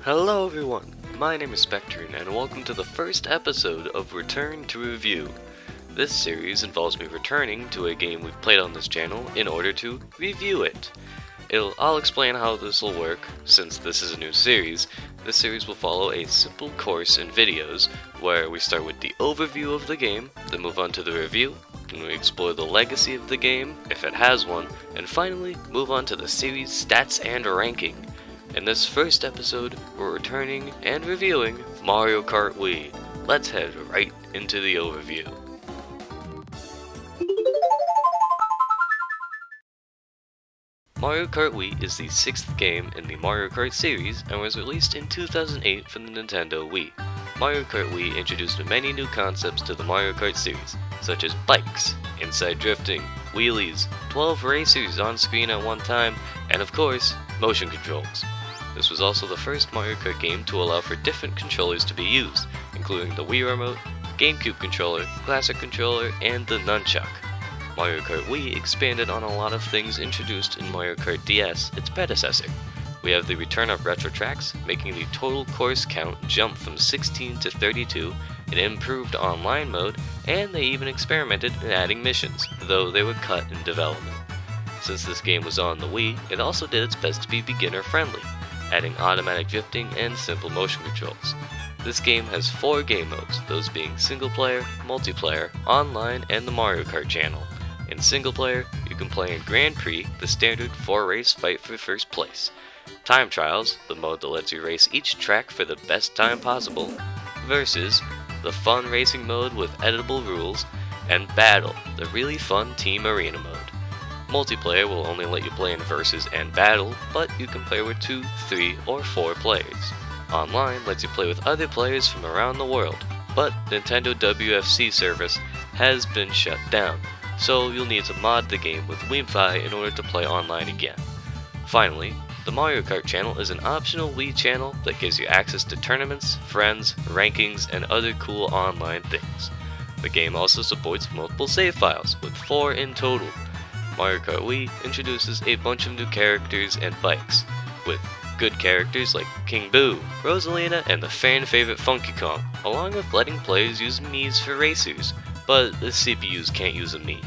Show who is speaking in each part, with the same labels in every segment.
Speaker 1: Hello everyone, my name is Spectrin and welcome to the first episode of Return to Review. This series involves me returning to a game we've played on this channel in order to review it. I'll explain how this will work. Since this is a new series, this series will follow a simple course in videos where we start with the overview of the game, then move on to the review, then we explore the legacy of the game, if it has one, and finally move on to the series stats and ranking. In this first episode, we're returning and reviewing Mario Kart Wii. Let's head right into the overview. Mario Kart Wii is the sixth game in the Mario Kart series and was released in 2008 for the Nintendo Wii. Mario Kart Wii introduced many new concepts to the Mario Kart series, such as bikes, inside drifting, wheelies, 12 racers on screen at one time, and of course, motion controls. This was also the first Mario Kart game to allow for different controllers to be used, including the Wii Remote, GameCube controller, Classic controller, and the Nunchuck. Mario Kart Wii expanded on a lot of things introduced in Mario Kart DS, its predecessor. We have the return of retro tracks, making the total course count jump from 16 to 32, an improved online mode, and they even experimented in adding missions, though they were cut in development. Since this game was on the Wii, it also did its best to be beginner-friendly, adding automatic drifting and simple motion controls. This game has 4 game modes, those being single player, multiplayer, online, and the Mario Kart channel. In single player, you can play in Grand Prix, the standard 4-race fight for first place, Time Trials, the mode that lets you race each track for the best time possible, Versus, the fun racing mode with editable rules, and Battle, the really fun team arena mode. Multiplayer will only let you play in Versus and Battle, but you can play with 2, 3, or 4 players. Online lets you play with other players from around the world, but Nintendo WFC service has been shut down, so you'll need to mod the game with WiiFi in order to play online again. Finally, the Mario Kart channel is an optional Wii channel that gives you access to tournaments, friends, rankings, and other cool online things. The game also supports multiple save files, with 4 in total. Mario Kart Wii introduces a bunch of new characters and bikes, with good characters like King Boo, Rosalina, and the fan-favorite Funky Kong, along with letting players use Miis for racers, but the CPUs can't use a Mii.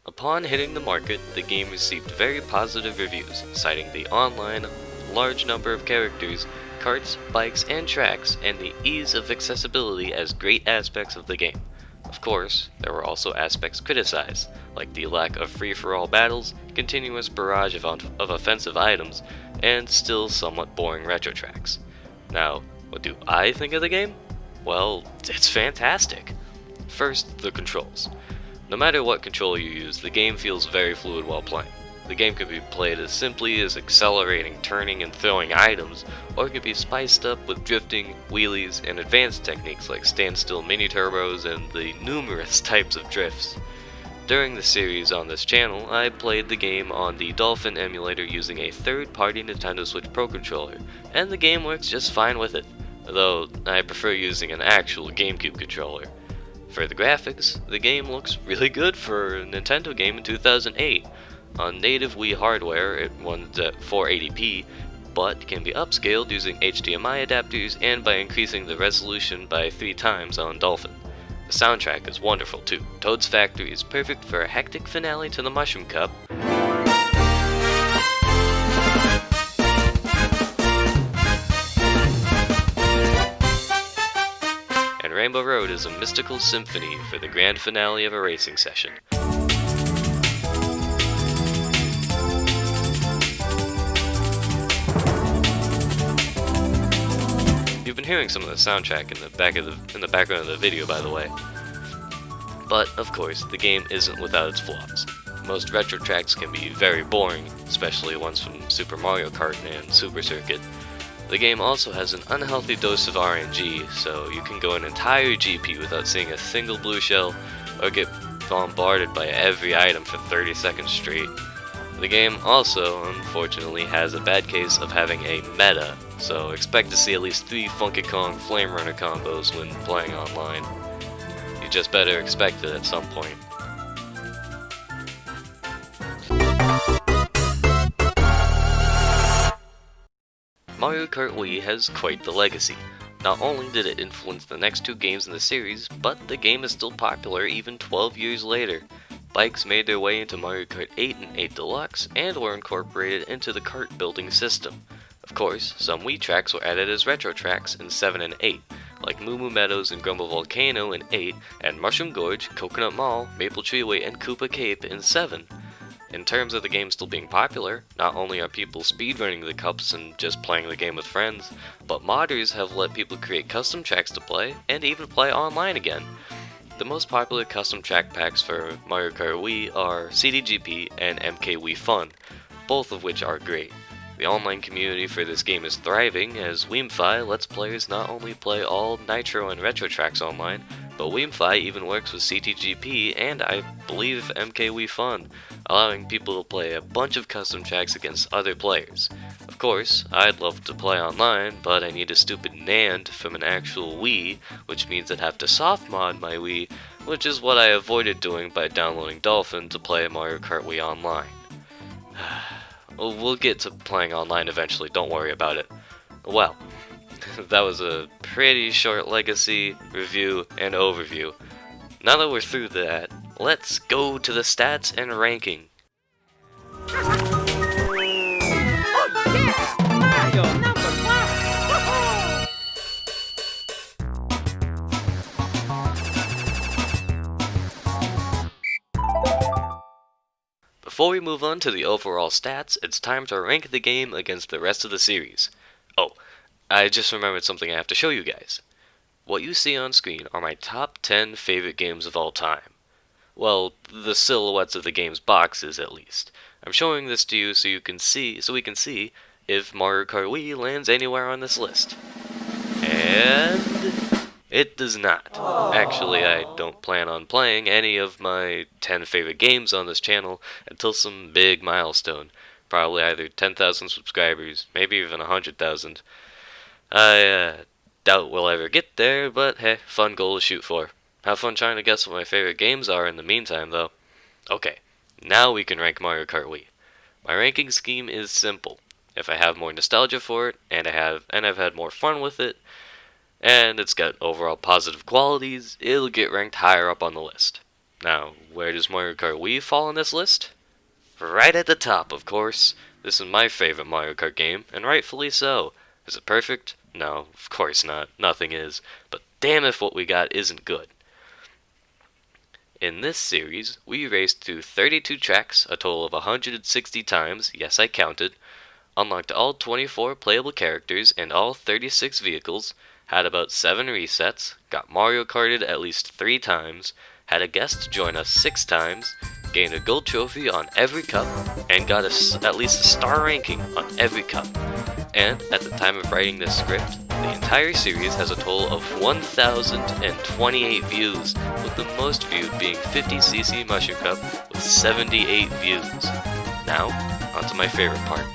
Speaker 1: Upon hitting the market, the game received very positive reviews, citing the online, large number of characters, karts, bikes, and tracks, and the ease of accessibility as great aspects of the game. Of course, there were also aspects criticized, like the lack of free-for-all battles, continuous barrage of offensive items, and still somewhat boring retro tracks. Now, what do I think of the game? Well, it's fantastic. First, the controls. No matter what controller you use, the game feels very fluid while playing. The game can be played as simply as accelerating, turning, and throwing items, or it can be spiced up with drifting, wheelies, and advanced techniques like standstill mini-turbos and the numerous types of drifts. During the series on this channel, I played the game on the Dolphin emulator using a third-party Nintendo Switch Pro controller, and the game works just fine with it, though I prefer using an actual GameCube controller. For the graphics, the game looks really good for a Nintendo game in 2008. On native Wii hardware, it runs at 480p, but can be upscaled using HDMI adapters and by increasing the resolution by 3 times on Dolphin. The soundtrack is wonderful too. Toad's Factory is perfect for a hectic finale to the Mushroom Cup, and Rainbow Road is a mystical symphony for the grand finale of a racing session. You've been hearing some of the soundtrack in the background of the video, by the way. But, of course, the game isn't without its flaws. Most retro tracks can be very boring, especially ones from Super Mario Kart and Super Circuit. The game also has an unhealthy dose of RNG, so you can go an entire GP without seeing a single blue shell, or get bombarded by every item for 30 seconds straight. The game also, unfortunately, has a bad case of having a meta, so expect to see at least 3 Funky Kong Flame Runner combos when playing online. You just better expect it at some point. Mario Kart Wii has quite the legacy. Not only did it influence the next two games in the series, but the game is still popular even 12 years later. Bikes made their way into Mario Kart 8 and 8 Deluxe, and were incorporated into the kart building system. Of course, some Wii tracks were added as retro tracks in 7 and 8, like Moo Moo Meadows and Grumble Volcano in 8, and Mushroom Gorge, Coconut Mall, Maple Treeway, and Koopa Cape in 7. In terms of the game still being popular, not only are people speedrunning the cups and just playing the game with friends, but modders have let people create custom tracks to play, and even play online again. The most popular custom track packs for Mario Kart Wii are CDGP and MK Wii Fun, both of which are great. The online community for this game is thriving, as Wiimfi lets players not only play all Nitro and Retro tracks online, but Wiimfi even works with CTGP and, I believe, MK Wii Fun, allowing people to play a bunch of custom tracks against other players. Of course, I'd love to play online, but I need a stupid NAND from an actual Wii, which means I'd have to soft mod my Wii, which is what I avoided doing by downloading Dolphin to play Mario Kart Wii online. We'll get to playing online eventually, don't worry about it. Well, that was a pretty short legacy, review, and overview. Now that we're through that, let's go to the stats and ranking.
Speaker 2: Oh yeah! Mario #1!
Speaker 1: Before we move on to the overall stats, it's time to rank the game against the rest of the series. Oh, I just remembered something I have to show you guys. What you see on screen are my top 10 favorite games of all time. Well, the silhouettes of the game's boxes, at least. I'm showing this to you so we can see if Mario Kart Wii lands anywhere on this list. And it does not. Actually, I don't plan on playing any of my 10 favorite games on this channel until some big milestone. Probably either 10,000 subscribers, maybe even 100,000. I doubt we'll ever get there, but hey, fun goal to shoot for. Have fun trying to guess what my favorite games are in the meantime, though. Okay, now we can rank Mario Kart Wii. My ranking scheme is simple. If I have more nostalgia for it, and I've had more fun with it, and it's got overall positive qualities, it'll get ranked higher up on the list. Now, where does Mario Kart Wii fall on this list? Right at the top, of course. This is my favorite Mario Kart game, and rightfully so. Is it perfect? No, of course not. Nothing is. But damn if what we got isn't good. In this series, we raced through 32 tracks, a total of 160 times, yes I counted, unlocked all 24 playable characters and all 36 vehicles, had about 7 resets, got Mario Karted at least 3 times, had a guest join us 6 times, gained a gold trophy on every cup, and got at least a star ranking on every cup. And at the time of writing this script, the entire series has a total of 1,028 views, with the most viewed being 50cc Mushroom Cup with 78 views. Now, onto my favorite part.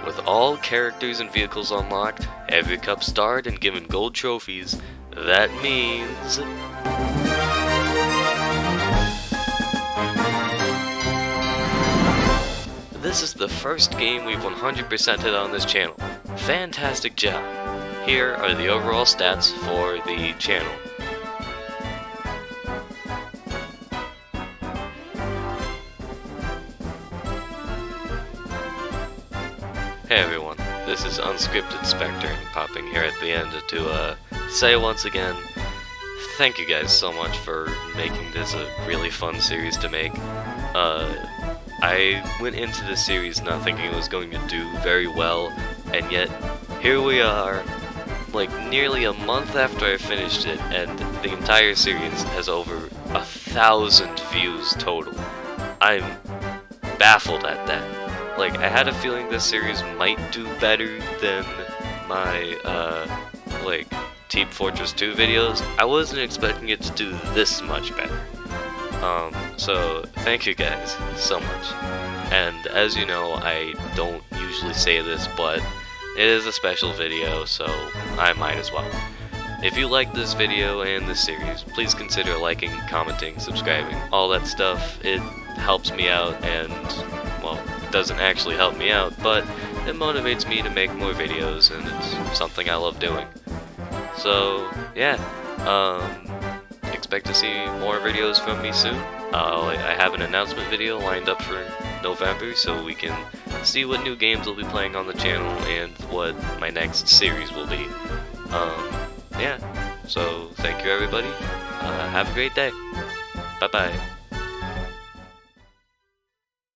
Speaker 1: With all characters and vehicles unlocked, every cup starred and given gold trophies, that means... This is the first game we've 100%ed on this channel. Fantastic job! Here are the overall stats for the channel. Hey everyone, this is Unscripted Spectre, popping here at the end to say once again, thank you guys so much for making this a really fun series to make. I went into this series not thinking it was going to do very well, and yet here we are, like nearly a month after I finished it, and the entire series has over 1,000 views total. I'm baffled at that. Like, I had a feeling this series might do better than my, Team Fortress 2 videos. I wasn't expecting it to do this much better. So thank you guys so much. And as you know, I don't usually say this, but it is a special video, so I might as well. If you like this video and this series, please consider liking, commenting, subscribing, all that stuff. It helps me out, and, well, it doesn't actually help me out, but it motivates me to make more videos, and it's something I love doing. So, yeah, expect to see more videos from me soon. I have an announcement video lined up for November, so we can see what new games we'll be playing on the channel and what my next series will be. Yeah, so thank you everybody. Have a great day. Bye-bye.